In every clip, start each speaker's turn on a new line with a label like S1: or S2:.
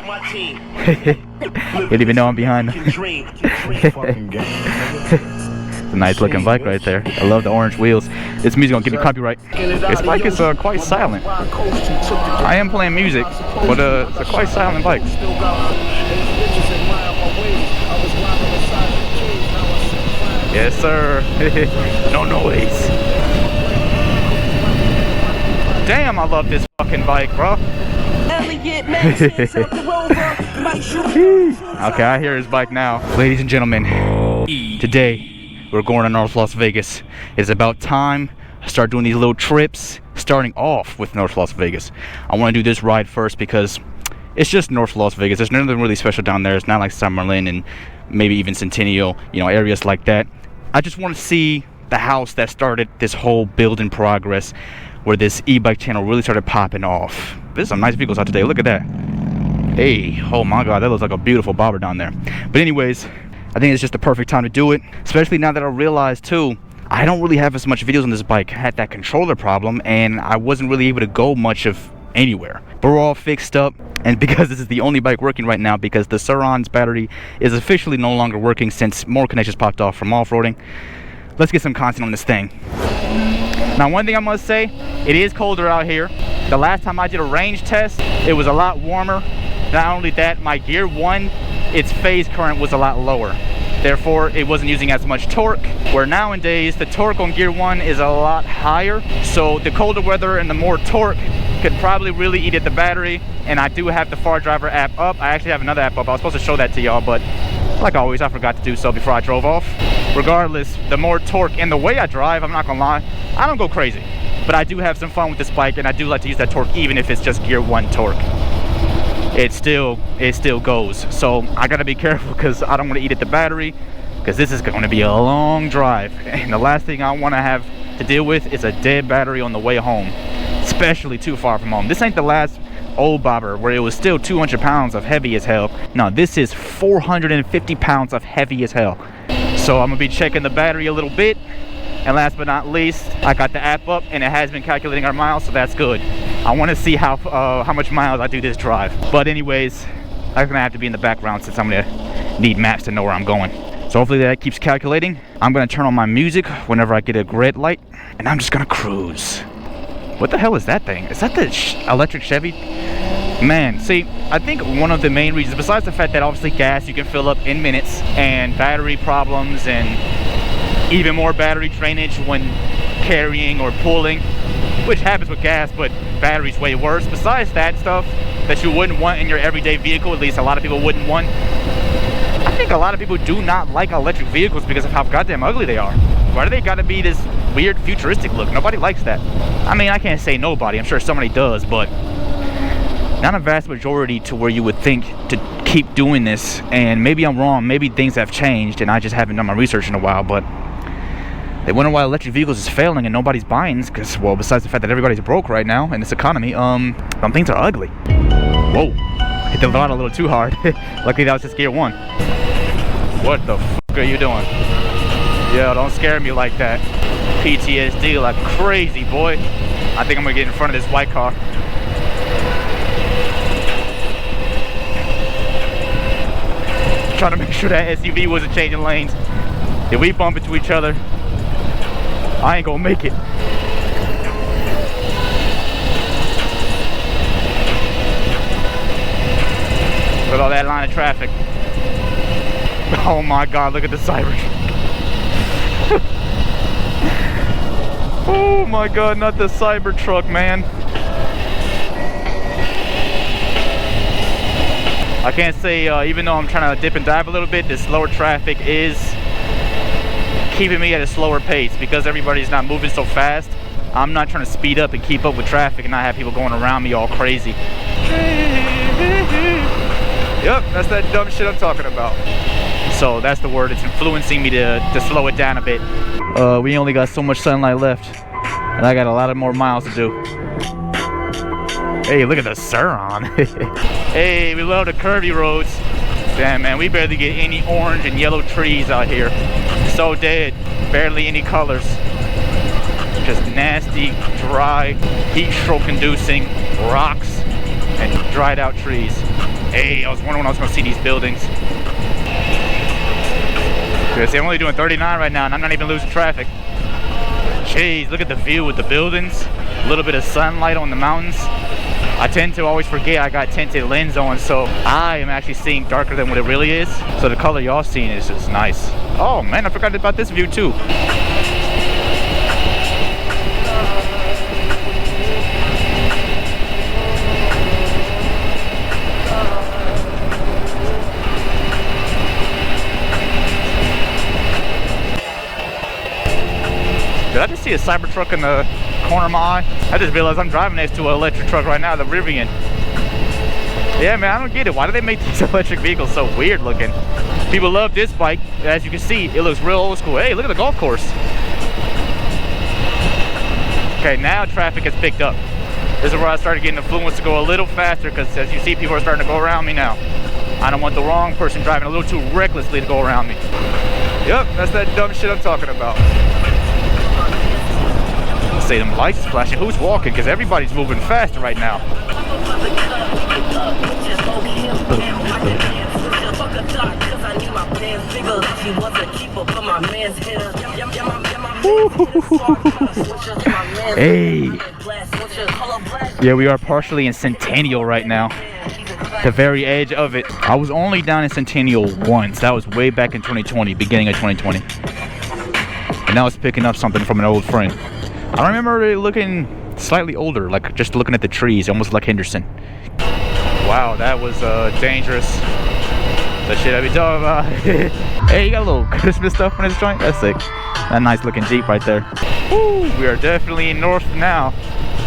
S1: You didn't even know I'm behind him. It's a nice looking bike right there. I love the orange wheels. This music gonna give me copyright. This bike is quite silent. I am playing music, but it's a quite silent bike. Yes, sir. No noise. Damn, I love this fucking bike, bro. Okay, I hear his bike now. Ladies and gentlemen, today we're going to North Las Vegas. It's about time I start doing these little trips, starting off with North Las Vegas. I want to do this ride first because it's just North Las Vegas. There's nothing really special down there. It's not like Summerlin and maybe even Centennial, you know, areas like that. I just want to see the house that started this whole build in progress, where this e-bike channel really started popping off. There's some nice vehicles out today. Look at that. Hey, oh my god, that looks like a beautiful bobber down there. But anyways, I think it's just the perfect time to do it, especially now that I realized too, I don't really have as much videos on this bike. I had that controller problem and I wasn't really able to go much of anywhere. But we're all fixed up, and because this is the only bike working right now, because the Sondors battery is officially no longer working since more connections popped off from off-roading, let's get some content on this thing. Now, one thing I must say, it is colder out here. The last time I did a range test, it was a lot warmer. Not only that, my Gear 1, its phase current was a lot lower. Therefore, it wasn't using as much torque, where nowadays the torque on Gear 1 is a lot higher. So the colder weather and the more torque could probably really eat at the battery. And I do have the Far Driver app up. I actually have another app up. I was supposed to show that to y'all, but like always, I forgot to do so before I drove off. Regardless, the more torque and the way I drive, I'm not gonna lie, I don't go crazy. But I do have some fun with this bike, and I do like to use that torque even if it's just Gear 1 torque. It still goes. So I gotta be careful because I don't want to eat at the battery, because this is going to be a long drive. And the last thing I want to have to deal with is a dead battery on the way home, especially too far from home. This ain't the last old bobber where it was still 200 pounds of heavy as hell. No, this is 450 pounds of heavy as hell. So I'm gonna be checking the battery a little bit. And last but not least, I got the app up and it has been calculating our miles, so that's good. I want to see how much miles I do this drive. But anyways, that's gonna have to be in the background since I'm gonna need maps to know where I'm going. So hopefully that keeps calculating. I'm gonna turn on my music whenever I get a red light, and I'm just gonna cruise. What the hell is that thing? Is that the electric Chevy? Man, see, I think one of the main reasons, besides the fact that obviously gas you can fill up in minutes, and battery problems, and even more battery drainage when carrying or pulling, which happens with gas, but battery's way worse. Besides that stuff that you wouldn't want in your everyday vehicle, at least a lot of people wouldn't want, I think a lot of people do not like electric vehicles because of how goddamn ugly they are. Why do they gotta be this weird futuristic look? Nobody likes that. I mean, I can't say nobody, I'm sure somebody does, but not a vast majority to where you would think to keep doing this. And maybe I'm wrong, maybe things have changed and I just haven't done my research in a while, but they wonder why electric vehicles is failing and nobody's buying, because, well, besides the fact that everybody's broke right now in this economy, some things are ugly. Whoa, hit the throttle a little too hard. Luckily that was just Gear 1. What the fuck are you doing? Yo, don't scare me like that. PTSD like crazy, boy. I think I'm gonna get in front of this white car. Trying to make sure that SUV wasn't changing lanes. If we bump into each other, I ain't gonna make it. Look at all that line of traffic. Oh my god, look at the Cybertruck. Oh my god, not the Cybertruck, man. I can't say, even though I'm trying to dip and dive a little bit, this slower traffic is keeping me at a slower pace because everybody's not moving so fast. I'm not trying to speed up and keep up with traffic and not have people going around me all crazy. Yep, that's that dumb shit I'm talking about. So that's the word. It's influencing me to slow it down a bit. We only got so much sunlight left, and I got a lot of more miles to do. Hey, look at the Sur-on. Hey, we love the curvy roads. Damn, man, we barely get any orange and yellow trees out here. So dead, barely any colors. Just nasty, dry, heat stroke inducing rocks and dried out trees. Hey, I was wondering when I was gonna see these buildings. Because I'm only doing 39 right now and I'm not even losing traffic. Jeez, look at the view with the buildings. A little bit of sunlight on the mountains. I tend to always forget I got tinted lens on, so I am actually seeing darker than what it really is. So the color y'all seeing is just nice. Oh man, I forgot about this view too. Did I just see a Cybertruck in the corner of my eye? I just realized I'm driving next to an electric truck right now, the Rivian. Yeah, man, I don't get it. Why do they make these electric vehicles so weird looking? People love this bike. As you can see, it looks real old school. Hey, look at the golf course. Okay, now traffic has picked up. This is where I started getting influenced to go a little faster because as you see, people are starting to go around me now. I don't want the wrong person driving a little too recklessly to go around me. Yep, that's that dumb shit I'm talking about. Say them lights flashing. Who's walking? Because everybody's moving faster right now. Hey. Yeah, we are partially in Centennial right now. The very edge of it. I was only down in Centennial once. That was way back in 2020, beginning of 2020. And now it's picking up something from an old friend. I remember it looking slightly older, like just looking at the trees, almost like Henderson. Wow, that was dangerous. The shit I be talking about. Hey, you got a little Christmas stuff in this joint? That's sick. That nice looking Jeep right there. Woo, we are definitely in north now.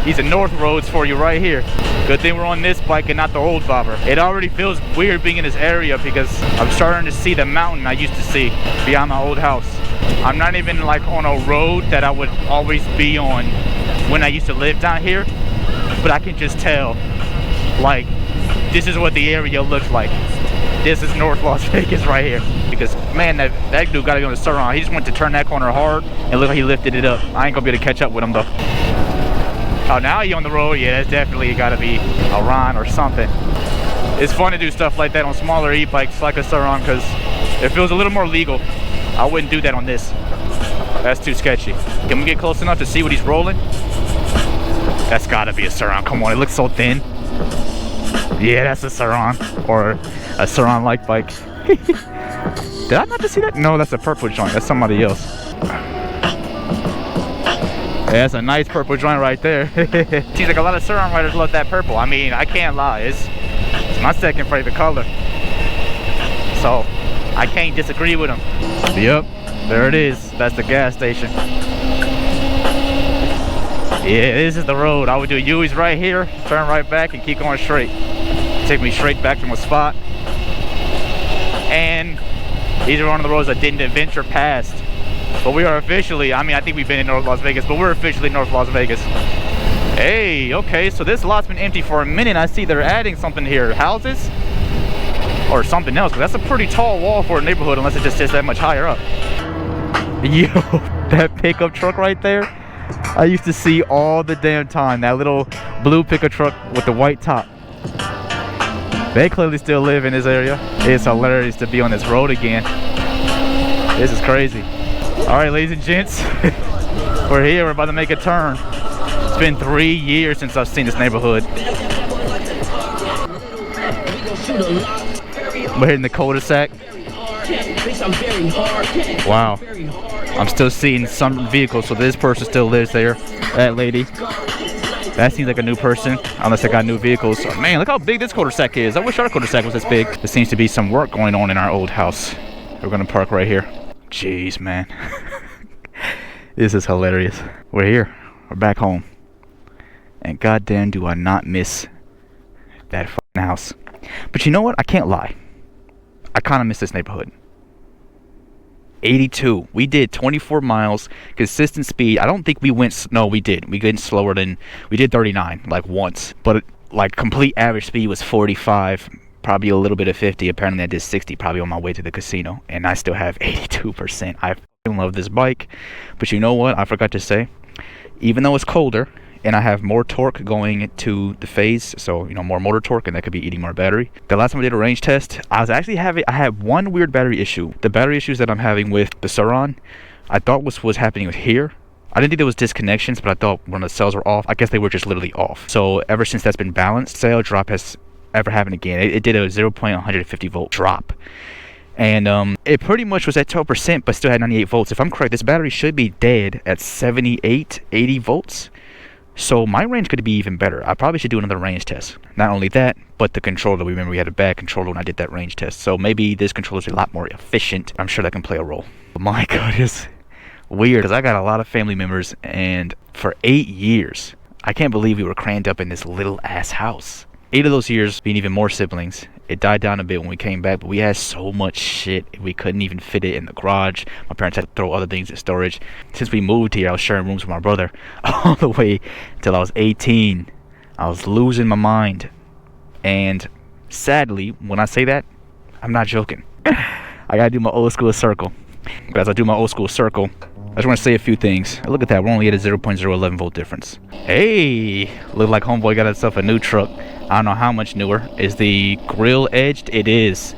S1: These are north roads for you right here. Good thing we're on this bike and not the old bobber. It already feels weird being in this area because I'm starting to see the mountain I used to see beyond my old house. I'm not even like on a road that I would always be on when I used to live down here, but I can just tell, like, this is what the area looks like. This is North Las Vegas right here. Because man, that dude gotta be on the surround. He just went to turn that corner hard and look like he lifted it up. I ain't gonna be able to catch up with him though. Oh, now he on the road? Yeah, that's definitely gotta be a Ron or something. It's fun to do stuff like that on smaller e-bikes like a Surron because it feels a little more legal. I wouldn't do that on this. That's too sketchy. Can we get close enough to see what he's rolling? That's gotta be a Surron. Come on, it looks so thin. Yeah, that's a Surron. Or a Surron-like bike. Did I not just see that? No, that's a purple joint. That's somebody else. Yeah, that's a nice purple joint right there. Seems like a lot of Surron riders love that purple. I mean, I can't lie. It's my second favorite color. So, I can't disagree with him. Yep, there it is. That's the gas station. Yeah, this is the road. I would do U's right here, turn right back, and keep going straight. Take me straight back to my spot. And these are one of the roads I didn't venture past. But we are officially, I mean, I think we've been in North Las Vegas, but we're officially in North Las Vegas. Hey, okay, so this lot's been empty for a minute. I see they're adding something here. Houses? Or something else, because that's a pretty tall wall for a neighborhood unless it just sits that much higher up. Yo, that pickup truck right there, I used to see all the damn time. That little blue pickup truck with the white top. They clearly still live in this area. It's hilarious to be on this road again. This is crazy. All right, ladies and gents, we're here. We're about to make a turn. It's been 3 years since I've seen this neighborhood. We're hitting the cul-de-sac. Wow. I'm still seeing some vehicles, so this person still lives there. That lady. That seems like a new person, unless they got new vehicles. Oh, man, look how big this cul-de-sac is. I wish our cul-de-sac was this big. There seems to be some work going on in our old house. We're gonna park right here. Jeez, man. This is hilarious. We're here. We're back home. And goddamn do I not miss that fucking house. But you know what? I can't lie. I kind of miss this neighborhood. 82. We did 24 miles, consistent speed. I don't think we went, no, we did. We went slower than, we did 39, like once. But like complete average speed was 45, probably a little bit of 50. Apparently I did 60, probably on my way to the casino. And I still have 82%. I fucking love this bike. But you know what? I forgot to say, even though it's colder and I have more torque going to the phase, so you know, more motor torque, and that could be eating more battery. The last time I did a range test, I had one weird battery issue. The battery issues that I'm having with the Suron, I thought was happening with here. I didn't think there was disconnections, but I thought when the cells were off, I guess they were just literally off. So ever since that's been balanced, cell drop has ever happened again. It did a 0.150 volt drop. And it pretty much was at 12%, but still had 98 volts. If I'm correct, this battery should be dead at 78, 80 volts. So my range could be even better. I probably should do another range test. Not only that, but the controller. Remember, we had a bad controller when I did that range test. So maybe this controller is a lot more efficient. I'm sure that can play a role. But my God, it's weird, because I got a lot of family members, and for 8 years, I can't believe we were crammed up in this little ass house. 8 of those years being even more siblings. It died down a bit when we came back, but we had so much shit we couldn't even fit it in the garage. My parents had to throw other things in storage. Since we moved here, I was sharing rooms with my brother all the way until I was 18. I was losing my mind. And sadly, when I say that, I'm not joking. I gotta do my old school circle. But as I do my old school circle, I just want to say a few things. Look at that, we're only at a 0.011 volt difference. Hey, look like homeboy got himself a new truck. I don't know how much newer. Is the grill edged? It is.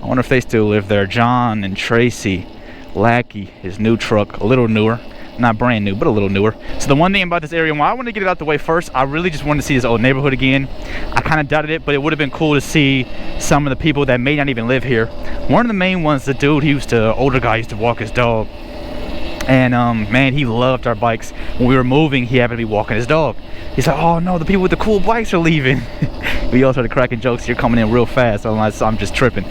S1: I wonder if they still live there. John and Tracy Lackey, his new truck, a little newer. Not brand new, but a little newer. So the one thing about this area, why I want to get it out the way first, I really just wanted to see this old neighborhood again. I kind of doubted it, but it would have been cool to see some of the people that may not even live here. One of the main ones, the dude, older guy used to walk his dog. And man, he loved our bikes. When we were moving, he happened to be walking his dog. He's like, oh no, the people with the cool bikes are leaving. We all started cracking jokes. You're coming in real fast, unless I'm just tripping.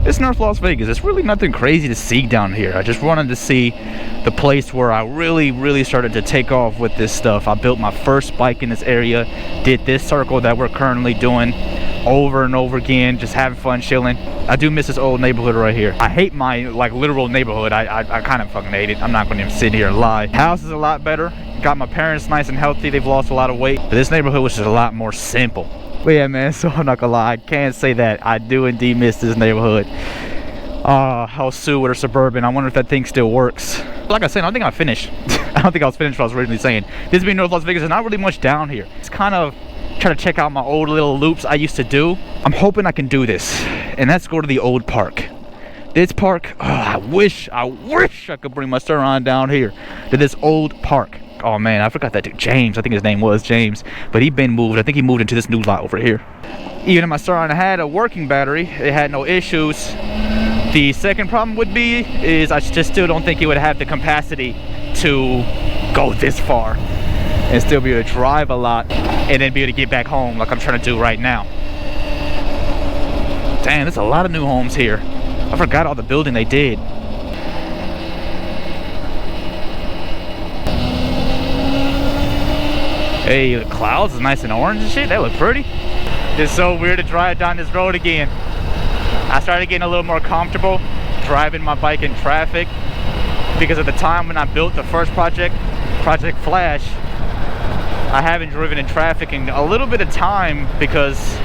S1: It's North Las Vegas. It's really nothing crazy to see down here. I just wanted to see the place where I really started to take off with this stuff. I built my first bike in this area, did this circle that we're currently doing over and over again, just having fun, chilling. I do miss this old neighborhood right here. I hate my literal neighborhood. I kind of fucking hate it. I'm not going to even sit here and lie. House is a lot better. Got my parents nice and healthy. They've lost a lot of weight. But this neighborhood was just a lot more simple. But yeah, man, so I'm not gonna lie, I can't say that. I do indeed miss this neighborhood. I'll sue with a Suburban. I wonder if that thing still works. Like I said, I don't think I'm finished. I don't think I was finished what I was originally saying. This being North Las Vegas, there's not really much down here. It's kind of trying to check out my old little loops I used to do. I'm hoping I can do this, and that's go to the old park. This park, I wish I could bring my Suron down here to this old park. Oh man, I forgot that dude, James. I think his name was James, but he'd been moved. I think he moved into this new lot over here. Even if my Suron had a working battery, it had no issues. The second problem would be is I just still don't think it would have the capacity to go this far and still be able to drive a lot and then be able to get back home like I'm trying to do right now. Damn, there's a lot of new homes here. I forgot all the building they did. Hey, the clouds is nice and orange and shit. That look pretty. It's so weird to drive down this road again. I started getting a little more comfortable driving my bike in traffic because at the time when I built the first project, Project Flash, I haven't driven in traffic in a little bit of time because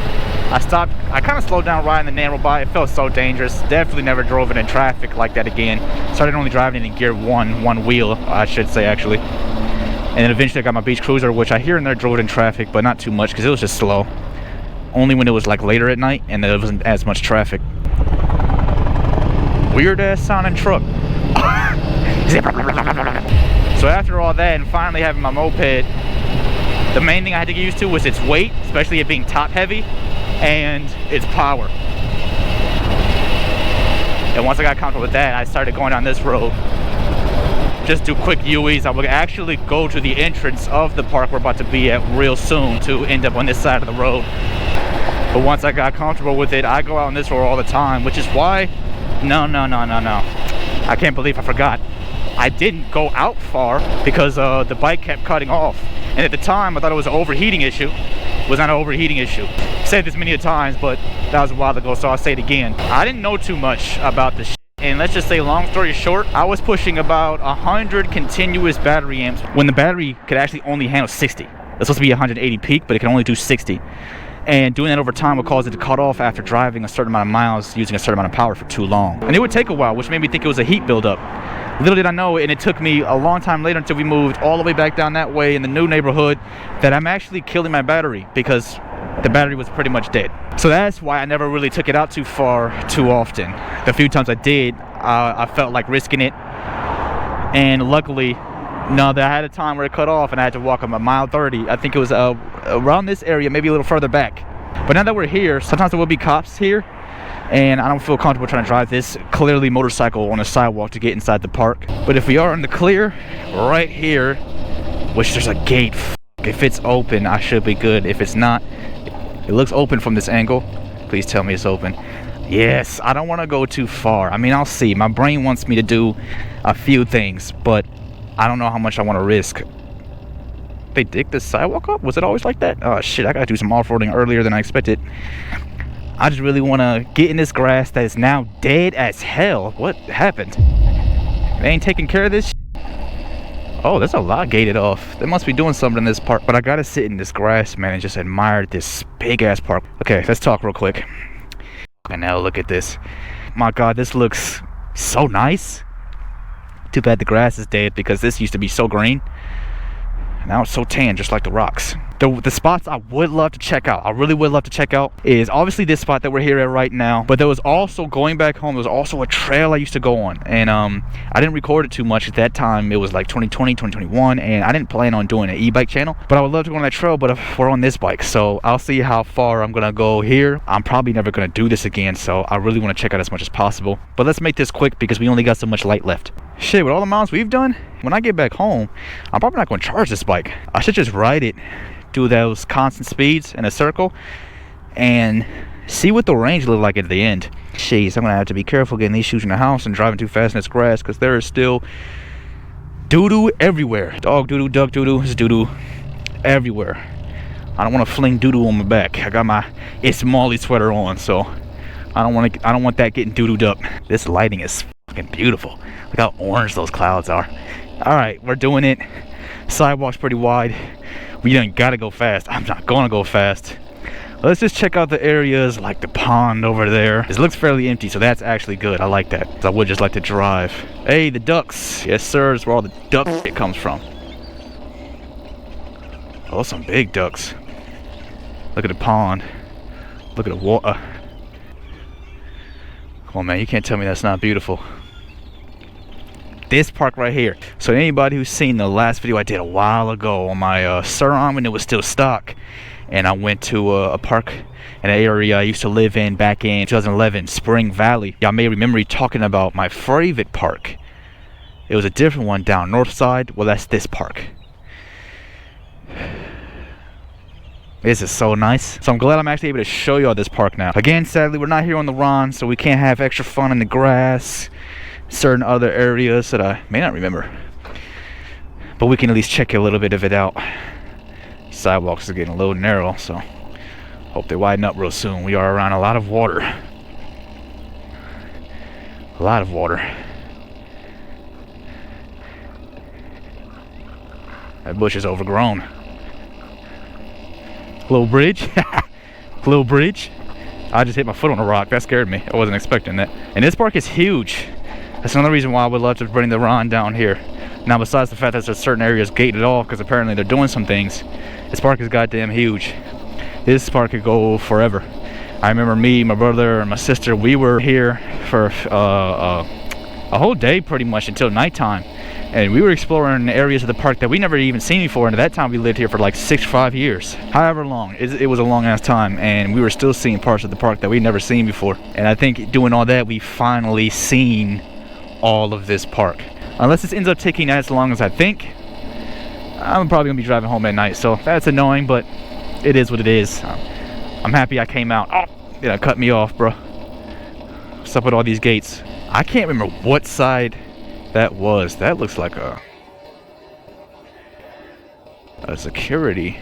S1: I kind of slowed down riding the narrow by. It felt so dangerous. Definitely never drove it in traffic like that again. Started only driving it in gear one wheel, I should say actually. And then eventually I got my beach cruiser, which I here and there drove it in traffic, but not too much because it was just slow. Only when it was like later at night and there wasn't as much traffic. Weird ass sounding truck. So after all that and finally having my moped, the main thing I had to get used to was its weight, especially it being top heavy, and its power. And once I got comfortable with that, I started going down this road. Just do quick UEs. I will actually go to the entrance of the park we're about to be at real soon to end up on this side of the road. But once I got comfortable with it, I go out on this road all the time, which is why, no. I can't believe I forgot. I didn't go out far because the bike kept cutting off. And at the time, I thought it was an overheating issue. It was not an overheating issue. I've said this many times, but that was a while ago, so I'll say it again. I didn't know too much about the shit. And let's just say, long story short, I was pushing about 100 continuous battery amps when the battery could actually only handle 60. It's supposed to be 180 peak, but it can only do 60. And doing that over time would cause it to cut off after driving a certain amount of miles using a certain amount of power for too long. And it would take a while, which made me think it was a heat buildup. Little did I know, and it took me a long time later until we moved all the way back down that way in the new neighborhood, that I'm actually killing my battery because the battery was pretty much dead. So that's why I never really took it out too far too often. The few times I did, I felt like risking it. And luckily, no, I had a time where it cut off and I had to walk a mile 30. I think it was around this area, maybe a little further back. But now that we're here, sometimes there will be cops here, and I don't feel comfortable trying to drive this clearly motorcycle on a sidewalk to get inside the park. But if we are in the clear, right here, which there's a gate, if it's open, I should be good. If it's not, it looks open from this angle. Please tell me it's open. Yes, I don't want to go too far. I mean, I'll see. My brain wants me to do a few things, but I don't know how much I want to risk. They dig the sidewalk up? Was it always like that? Oh shit, I gotta do some off-roading earlier than I expected. I just really want to get in this grass that is now dead as hell. What happened? They ain't taking care of this shit? Oh, there's a lot gated off. They must be doing something in this park. But I gotta sit in this grass, man, and just admire this big-ass park. Okay, let's talk real quick. And now look at this. My God, this looks so nice. Too bad the grass is dead because this used to be so green. Now it's so tan, just like the rocks. The spots I would love to check out, I really would love to check out, is obviously this spot that we're here at right now. But there was also, going back home, there was also a trail I used to go on. And I didn't record it too much at that time. It was like 2020, 2021, and I didn't plan on doing an e-bike channel. But I would love to go on that trail, but we're on this bike. So I'll see how far I'm gonna go here. I'm probably never gonna do this again, so I really wanna check out as much as possible. But let's make this quick because we only got so much light left. Shit, with all the miles we've done, when I get back home, I'm probably not gonna charge this bike. I should just ride it, do those constant speeds in a circle, and see what the range look like at the end. Jeez, I'm gonna have to be careful getting these shoes in the house and driving too fast in this grass, because there is still doo-doo everywhere. Dog doo-doo, duck doo-doo, there's doo-doo everywhere. I don't want to fling doo-doo on my back. I got my It's Molly sweater on, so I don't want that getting doo-dooed up. This lighting is fucking beautiful. Look how orange those clouds are. All right, we're doing it. Sidewalk's pretty wide. We don't gotta go fast. I'm not gonna go fast. Let's just check out the areas like the pond over there. This looks fairly empty, so that's actually good. I like that. I would just like to drive. Hey, the ducks. Yes, sir. That's where all the duck shit comes from. Oh, some big ducks. Look at the pond. Look at the water. Come on, man. You can't tell me that's not beautiful. This park right here. So anybody who's seen the last video I did a while ago on my Suron when it was still stock, and I went to a park in an area I used to live in back in 2011, Spring Valley. Y'all may remember me talking about my favorite park. It was a different one down north side. Well, that's this park. This is so nice. So I'm glad I'm actually able to show y'all this park now. Again, sadly, we're not here on the run, so we can't have extra fun in the grass, certain other areas that I may not remember. But we can at least check a little bit of it out. Sidewalks are getting a little narrow, so hope they widen up real soon. We are around a lot of water. A lot of water. That bush is overgrown. Little bridge. Little bridge. I just hit my foot on a rock. That scared me. I wasn't expecting that. And this park is huge. That's another reason why I would love to bring the Ron down here. Now, besides the fact that there's certain areas gated off because apparently they're doing some things, this park is goddamn huge. This park could go forever. I remember me, my brother, and my sister, we were here for a whole day pretty much until nighttime. And we were exploring areas of the park that we never even seen before. And at that time, we lived here for like 6 or 5 years. However long, it was a long ass time. And we were still seeing parts of the park that we'd never seen before. And I think doing all that, we finally seen all of this park. Unless this ends up taking as long as I think, I'm probably gonna be driving home at night. So that's annoying, but it is what it is. I'm happy I came out. Oh, yeah, cut me off, bro. What's up with all these gates? I can't remember what side that was. That looks like a security,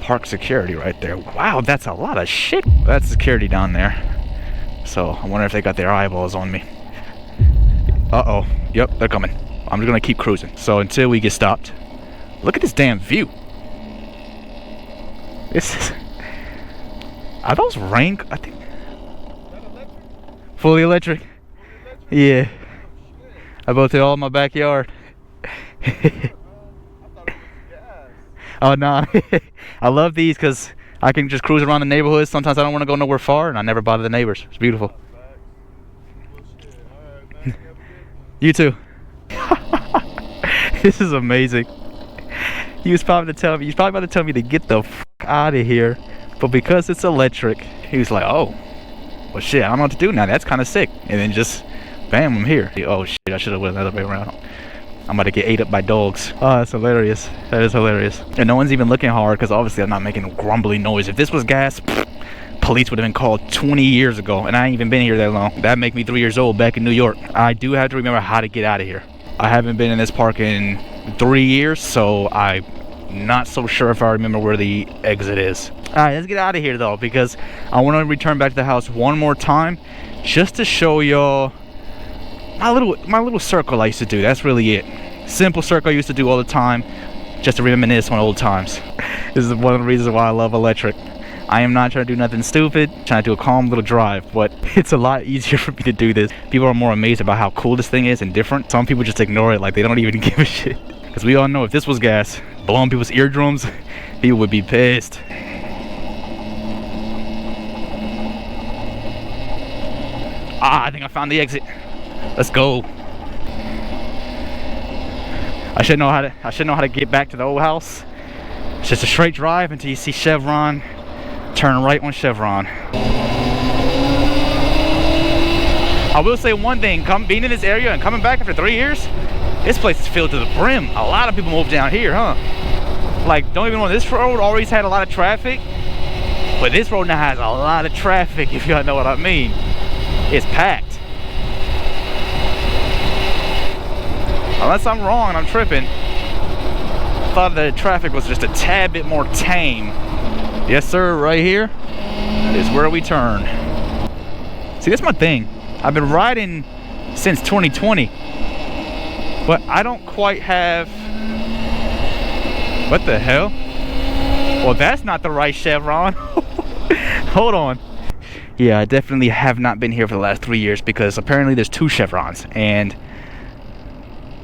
S1: park security right there. Wow, that's a lot of shit. That's security down there. So I wonder if they got their eyeballs on me. Uh-oh. Yep, they're coming. I'm just gonna keep cruising. So until we get stopped. Look at this damn view. This is... Are those rain... I think... Fully electric? Yeah. I built it all in my backyard. Oh no, I love these because I can just cruise around the neighborhood. Sometimes I don't want to go nowhere far, and I never bother the neighbors. It's beautiful. You too. This is amazing. He was probably about to tell me to get the fuck out of here, but because it's electric, he was like, "Oh, well shit, I don't know what to do now. That's kind of sick." And then just, bam, I'm here. Oh shit, I should have went another way around. I'm about to get ate up by dogs. Oh, that's hilarious. That is hilarious. And no one's even looking hard because obviously I'm not making a grumbly noise. If this was gas, police would have been called 20 years ago, and I ain't even been here that long. That make me 3 years old back in New York. I do have to remember how to get out of here. I haven't been in this park in 3 years, so I'm not so sure if I remember where the exit is. All right, let's get out of here though, because I want to return back to the house one more time just to show y'all my little circle I used to do. That's really it. Simple circle I used to do all the time, just to reminisce on old times. This is one of the reasons why I love electric. I am not trying to do nothing stupid, trying to do a calm little drive, but it's a lot easier for me to do this. People are more amazed about how cool this thing is and different. Some people just ignore it like they don't even give a shit. Because we all know if this was gas, blowing people's eardrums, people would be pissed. I think I found the exit. Let's go. I should know how to get back to the old house. It's just a straight drive until you see Chevron. Turn right on Chevron. I will say one thing, being in this area and coming back after 3 years, this place is filled to the brim. A lot of people moved down here, huh? Like, don't even know, this road always had a lot of traffic, but this road now has a lot of traffic, if y'all know what I mean. It's packed. Unless I'm wrong and I'm tripping. I thought the traffic was just a tad bit more tame. Yes sir, right here is where we turn. See, that's my thing. I've been riding since 2020, but I don't quite have, what the hell? Well, that's not the right Chevron. Hold on. Yeah, I definitely have not been here for the last 3 years because apparently there's 2 chevrons, and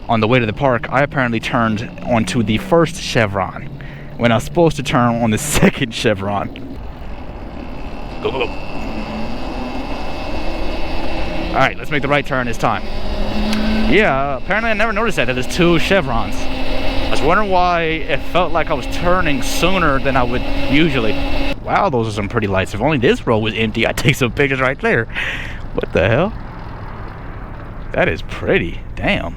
S1: on the way to the park, I apparently turned onto the first chevron when I was supposed to turn on the second chevron. Go, go, go. All right, let's make the right turn this time. Yeah, apparently I never noticed that there's 2 chevrons. I was wondering why it felt like I was turning sooner than I would usually. Wow, those are some pretty lights. If only this road was empty, I'd take some pictures right there. What the hell? That is pretty. Damn.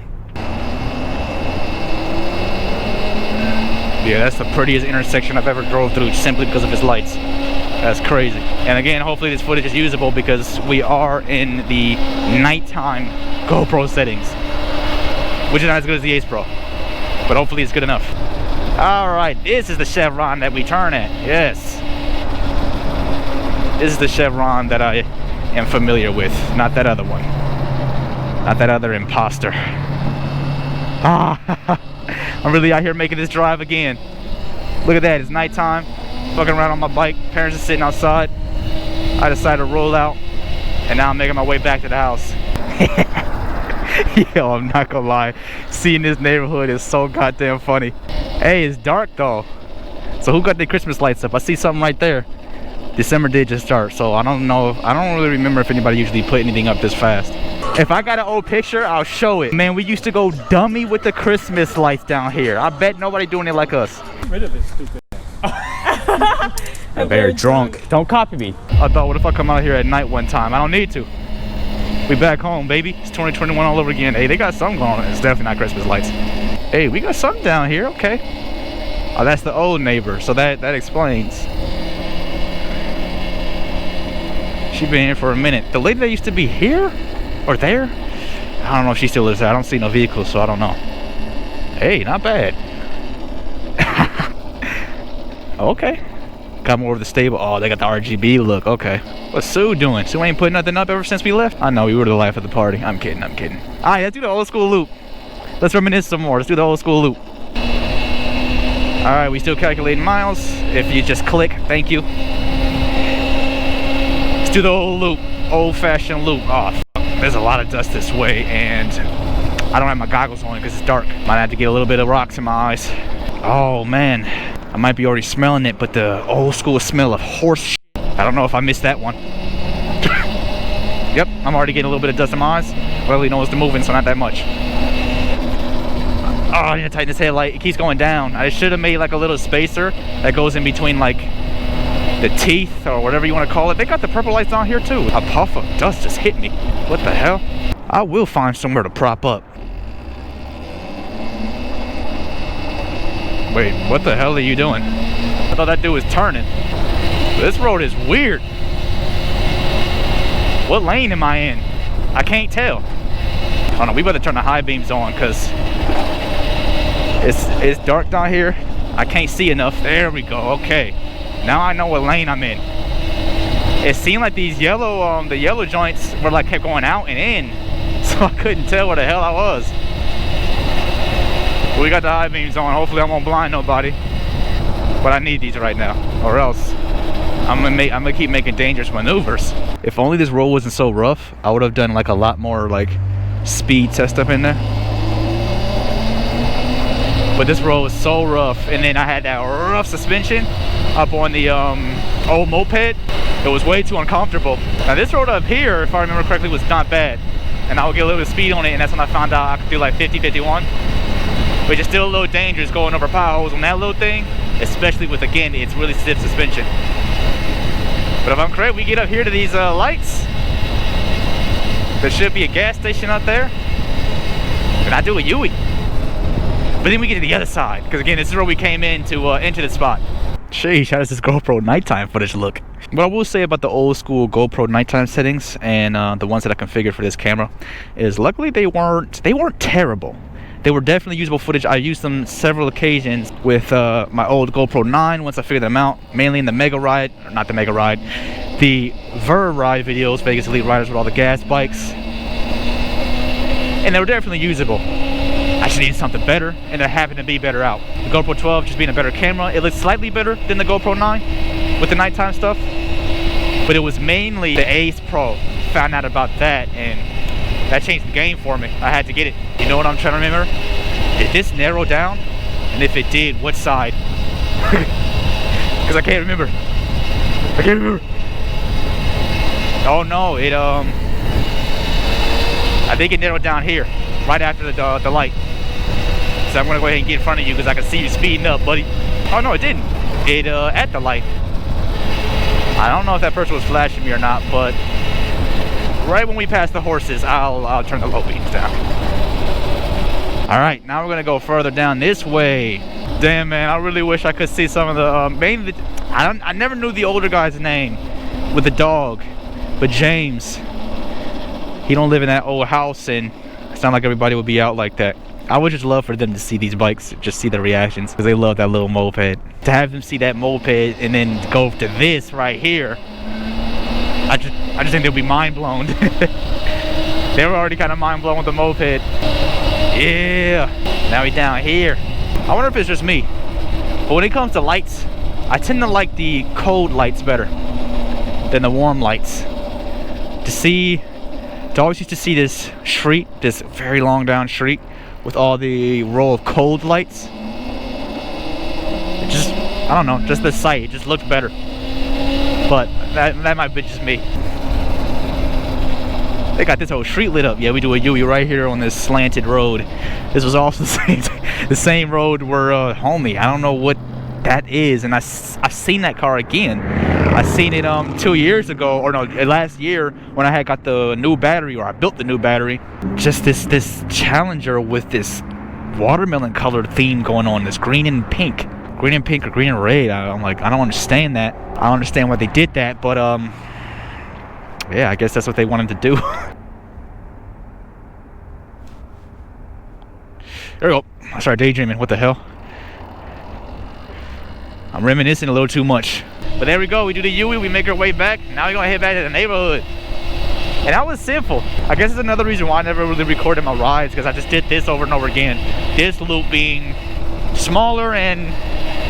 S1: Yeah, that's the prettiest intersection I've ever drove through simply because of its lights. That's crazy. And again, hopefully this footage is usable because we are in the nighttime GoPro settings, which is not as good as the Ace Pro, but hopefully it's good enough. All right, this is the chevron that we turn at. Yes. This is the chevron that I am familiar with, not that other one. Not that other imposter. Ah. I'm really out here making this drive again. Look at that, it's nighttime. Fucking around on my bike. Parents are sitting outside. I decided to roll out, and now I'm making my way back to the house. Yo, I'm not gonna lie. Seeing this neighborhood is so goddamn funny. Hey, it's dark though. So who got their Christmas lights up? I see something right there. December did just start, so I don't really remember if anybody usually put anything up this fast. If I got an old picture, I'll show it. Man, we used to go dummy with the Christmas lights down here. I bet nobody doing it like us.
S2: Get rid of this stupid ass.
S1: I'm very drunk. Don't copy me. I thought, what if I come out here at night one time? I don't need to. We back home, baby. It's 2021 all over again. Hey, they got something going on. It's definitely not Christmas lights. Hey, we got something down here. Okay. Oh, that's the old neighbor. So that explains. She been here for a minute. The lady that used to be here or there, I don't know if she still lives there. I don't see no vehicles, so I don't know. Hey, not bad. Okay. Got more of the stable. Oh, they got the RGB look. Okay. What's Sue doing? Sue ain't putting nothing up ever since we left? I know, we were the life of the party. I'm kidding. All right, let's do the old school loop. Let's reminisce some more. Let's do the old school loop. All right, we still calculating miles. If you just click, thank you. Let's do the old loop. Old-fashioned loop. Oh, fuck. There's a lot of dust this way, and I don't have my goggles on because it's dark. Might have to get a little bit of rocks in my eyes. Oh man, I might be already smelling it, but the old school smell of horse shit. I don't know if I missed that one. Yep, I'm already getting a little bit of dust in my eyes. Well, he knows the moving, so not that much. Oh, I need to tighten this headlight. It keeps going down. I should have made like a little spacer that goes in between like the teeth or whatever you want to call it. They got the purple lights on here too. A puff of dust just hit me. What the hell? I will find somewhere to prop up. Wait, what the hell are you doing? I thought that dude was turning. This road is weird. What lane am I in? I can't tell. Oh no, we better turn the high beams on because it's dark down here. I can't see enough. There we go. Okay, now I know what lane I'm in. It seemed like these yellow, the yellow joints were like kept going out and in, so I couldn't tell where the hell I was. We got the high beams on. Hopefully I won't blind nobody. But I need these right now, or else I'm gonna keep making dangerous maneuvers. If only this road wasn't so rough, I would have done like a lot more like speed test up in there. But this road was so rough, and then I had that rough suspension up on the old moped. It was way too uncomfortable. Now this road up here, if I remember correctly, was not bad, and I would get a little bit of speed on it, and that's when I found out I could do like 50, 51. Which is still a little dangerous going over power holes on that little thing, especially with, again, it's really stiff suspension. But if I'm correct, we get up here to these lights. There should be a gas station out there, and I do a U-ey. But then we get to the other side, because again, this is where we came into the spot. Sheesh, how does this GoPro nighttime footage look? What I will say about the old school GoPro nighttime settings and the ones that I configured for this camera is luckily they weren't terrible. They were definitely usable footage. I used them several occasions with my old GoPro 9 once I figured them out, mainly in the Mega Ride, or not the Mega Ride, the Ver Ride videos, Vegas Elite Riders with all the gas bikes. And they were definitely usable. I just needed something better, and there happened to be better out. The GoPro 12 just being a better camera. It looks slightly better than the GoPro 9 with the nighttime stuff, but it was mainly the Ace Pro. Found out about that, and that changed the game for me. I had to get it. You know what I'm trying to remember? Did this narrow down? And if it did, what side? Because I can't remember. I can't remember. Oh no, it I think it narrowed down here, right after the light. So I'm gonna go ahead and get in front of you because I can see you speeding up, buddy. Oh no, it didn't. It at the light. I don't know if that person was flashing me or not, but right when we pass the horses, I'll turn the low beams down. All right, now we're gonna go further down this way. Damn man, I really wish I could see some of the mainly I never knew the older guy's name with the dog, but James, he don't live in that old house, and it's not like everybody would be out like that. I would just love for them to see these bikes, just see the reactions, because they love that little moped. To have them see that moped and then go to this right here, I just think they'll be mind blown. They were already kind of mind blown with the moped. Yeah, now we down here. I wonder if it's just me, but when it comes to lights, I tend to like the cold lights better than the warm lights. I always used to see this street, this very long down street, with all the row of cold lights. It just, I don't know, just the sight, it just looked better. But that might be just me. They got this whole street lit up. Yeah, we do a U-ey right here on this slanted road. This was also the same road where homie, I don't know what that is, and I've seen that car again. I seen it 2 years ago, or no, last year when I had got the new battery, or I built the new battery. Just this Challenger with this watermelon colored theme going on, this green and pink or green and red. I'm like, I don't understand that. I don't understand why they did that, but yeah, I guess that's what they wanted to do. There we go. I started daydreaming. What the hell? I'm reminiscing a little too much. But there we go. We do the U-ey. We make our way back. Now we're gonna head back to the neighborhood. And that was simple. I guess it's another reason why I never really recorded my rides, because I just did this over and over again. This loop being smaller and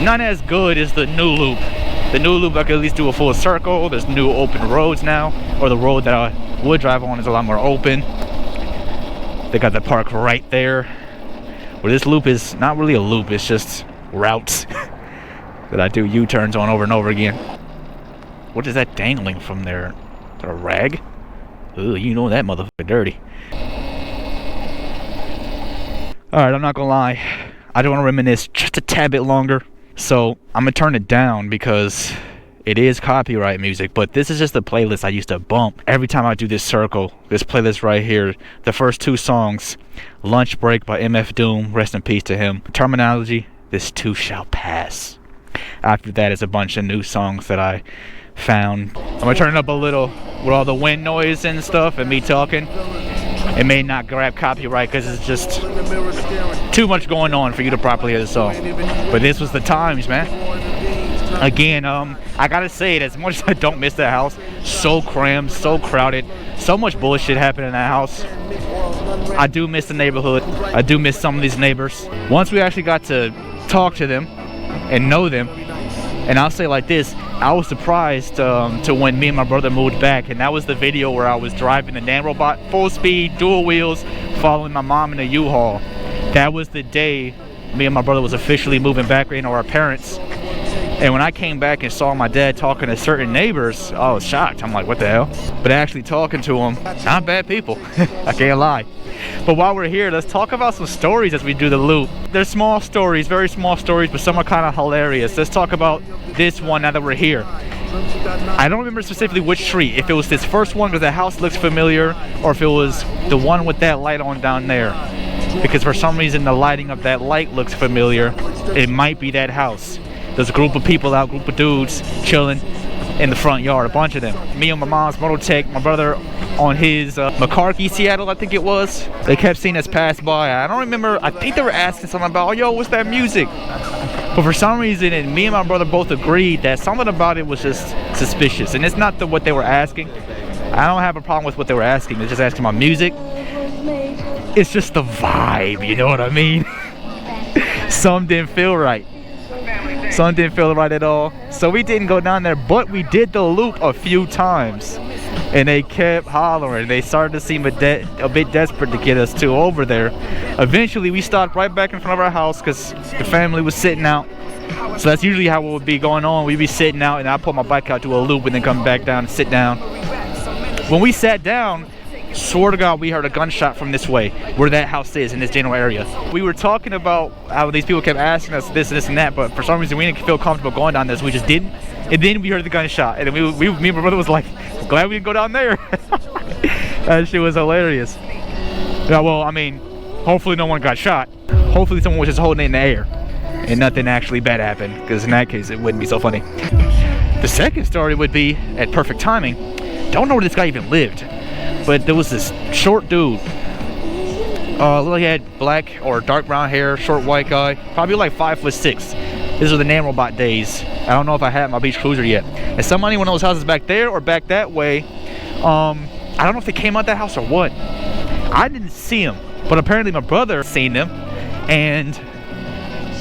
S1: not as good as the new loop. The new loop I could at least do a full circle. There's new open roads now, or the road that I would drive on is a lot more open. They got the park right there. Where this loop is not really a loop, it's just routes that I do U-turns on over and over again. What is that dangling from there? Is that a rag? Ooh, you know that motherfucker dirty. Alright, I'm not gonna lie. I don't want to reminisce just a tad bit longer. So, I'm gonna turn it down because it is copyright music, but this is just a playlist I used to bump every time I do this circle. This playlist right here, the first 2 songs, Lunch Break by MF Doom, rest in peace to him. Terminology, This Too Shall Pass. After that is a bunch of new songs that I found. I'm gonna turn it up a little with all the wind noise and stuff and me talking. It may not grab copyright because it's just too much going on for you to properly hear the song. But this was the times, man. Again, I gotta say it, as much as I don't miss that house, so crammed, so crowded, so much bullshit happened in that house. I do miss the neighborhood. I do miss some of these neighbors. Once we actually got to talk to them and know them, and I'll say like this, I was surprised to when me and my brother moved back, and that was the video where I was driving the nanobot full speed, dual wheels, following my mom in a U-Haul. That was the day me and my brother was officially moving back into our parents. And when I came back and saw my dad talking to certain neighbors, I was shocked. I'm like, what the hell? But actually talking to them, not bad people. I can't lie. But while we're here, let's talk about some stories as we do the loop. They're small stories, very small stories, but some are kind of hilarious. Let's talk about this one now that we're here. I don't remember specifically which street, if it was this first one because the house looks familiar, or if it was the one with that light on down there. Because for some reason the lighting of that light looks familiar. It might be that house. There's a group of people out, group of dudes chilling in the front yard, a bunch of them. Me on my mom's Mototech, my brother on his McCarthy, Seattle, I think it was. They kept seeing us pass by. I don't remember, I think they were asking something about, oh, yo, what's that music? But for some reason, and me and my brother both agreed that something about it was just suspicious. And it's not what they were asking. I don't have a problem with what they were asking. They're just asking about music. It's just the vibe, you know what I mean? Some didn't feel right. Some didn't feel right at all. So we didn't go down there, but we did the loop a few times. And they kept hollering. They started to seem a bit desperate to get us to over there. Eventually, we stopped right back in front of our house because the family was sitting out. So that's usually how it would be going on. We'd be sitting out, and I'd pull my bike out, do a loop, and then come back down and sit down. When we sat down, swear to God, we heard a gunshot from this way, where that house is in this general area. We were talking about how these people kept asking us this and this and that, but for some reason we didn't feel comfortable going down this. We just didn't. And then we heard the gunshot, and then me and my brother was like, glad we didn't go down there. That shit was hilarious. Yeah, well, I mean, hopefully no one got shot. Hopefully someone was just holding it in the air and nothing actually bad happened, because in that case it wouldn't be so funny. The second story would be at perfect timing. Don't know where this guy even lived, but there was this short dude. Looked like he had black or dark brown hair, short white guy, probably like 5'6". These were the nanobot days. I don't know if I had my beach cruiser yet. And somebody in one of those houses back there or back that way, I don't know if they came out that house or what. I didn't see him, but apparently my brother seen them, and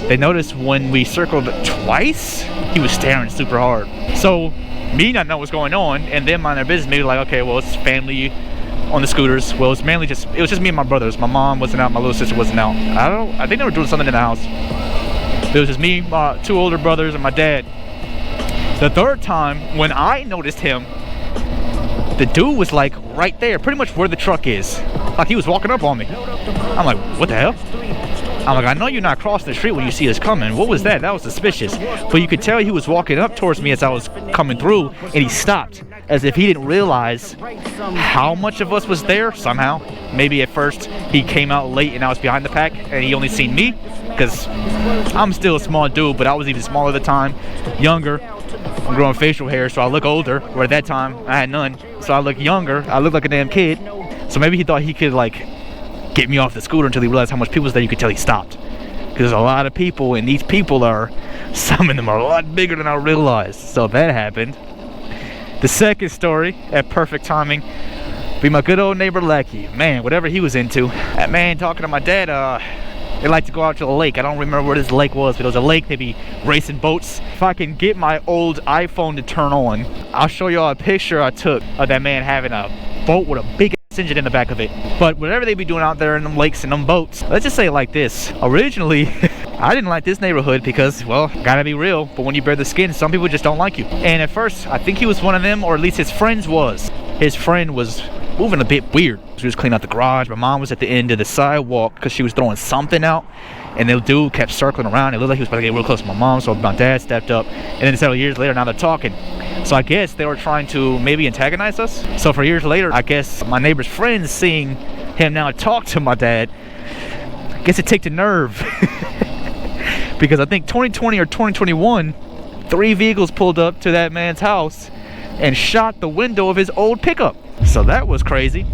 S1: they noticed when we circled twice, he was staring super hard. So me not know what's going on, and them mind their business, maybe like, okay, well, it's family on the scooters. Well, it was just me and my brothers. My mom wasn't out, my little sister wasn't out. I think they were doing something in the house. It was just me, my 2 older brothers, and my dad. The third time, when I noticed him, the dude was like right there, pretty much where the truck is. Like he was walking up on me. I'm like, what the hell? I'm like, I know you're not crossing the street when you see us coming. What was that? That was suspicious. But you could tell he was walking up towards me as I was coming through, and he stopped, as if he didn't realize how much of us was there somehow. Maybe at first he came out late and I was behind the pack, and he only seen me, because I'm still a small dude, but I was even smaller at the time, younger. I'm growing facial hair, so I look older, where at that time I had none. So I look younger. I look like a damn kid. So maybe he thought he could like get me off the scooter until he realized how much people was there. You could tell he stopped, because there's a lot of people, and these people some of them are a lot bigger than I realized. So that happened. The second story, at perfect timing, be my good old neighbor Lecky. Man, whatever he was into. That man talking to my dad, they like to go out to the lake. I don't remember where this lake was, but it was a lake. They'd be racing boats. If I can get my old iPhone to turn on, I'll show y'all a picture I took of that man having a boat with a big ass jet's engine in the back of it. But whatever they be doing out there in them lakes and them boats, let's just say it like this. Originally, I didn't like this neighborhood because, well, gotta be real, but when you bear the skin, some people just don't like you. And at first, I think he was one of them, or at least his friends was. His friend was moving a bit weird. She was cleaning out the garage. My mom was at the end of the sidewalk because she was throwing something out. And the dude kept circling around. It looked like he was about to get real close to my mom, so my dad stepped up. And then several years later, now they're talking. So I guess they were trying to maybe antagonize us. So for years later, I guess my neighbor's friends seeing him now talk to my dad, I guess it took a nerve. Because I think 2020 or 2021, 3 vehicles pulled up to that man's house and shot the window of his old pickup. So that was crazy.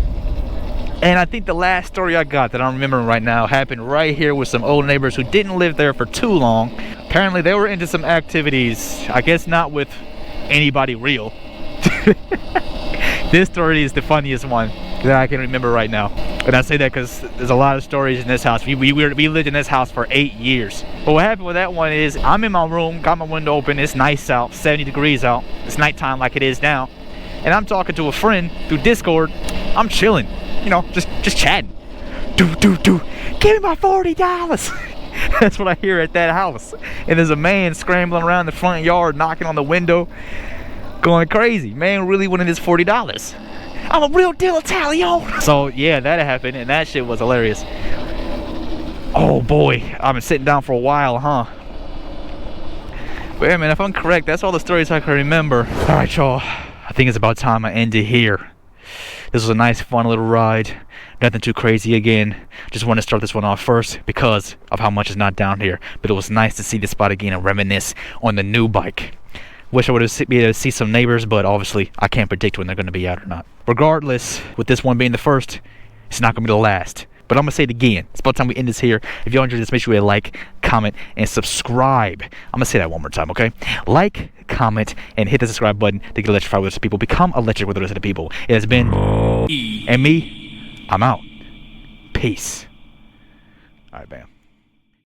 S1: And I think the last story I got that I'm remembering right now happened right here with some old neighbors who didn't live there for too long. Apparently they were into some activities, I guess not with anybody real. This story is the funniest one that I can remember right now. And I say that because there's a lot of stories in this house. We lived in this house for 8 years. But what happened with that one is I'm in my room, got my window open, it's nice out, 70 degrees out. It's nighttime like it is now. And I'm talking to a friend through Discord. I'm chilling, you know, just chatting. Give me my $40. That's what I hear at that house. And there's a man scrambling around the front yard, knocking on the window, going crazy. Man really wanted his $40. I'm a real deal Italian. So yeah, that happened, and that shit was hilarious. Oh boy, I've been sitting down for a while, huh? But yeah, man, if I'm correct, that's all the stories I can remember. All right, y'all. I think it's about time I end it here. This was a nice, fun little ride. Nothing too crazy again. Just want to start this one off first because of how much is not down here. But it was nice to see this spot again and reminisce on the new bike. Wish I would have been able to see some neighbors, but obviously I can't predict when they're going to be out or not. Regardless, with this one being the first, it's not going to be the last. But I'm going to say it again. It's about time we end this here. If y'all enjoyed this, make sure you like, comment, and subscribe. I'm going to say that one more time, okay? Like, comment, and hit the subscribe button to get electrified with the people. Become electric with the rest of the people. It has been and me. I'm out. Peace. All right, bam.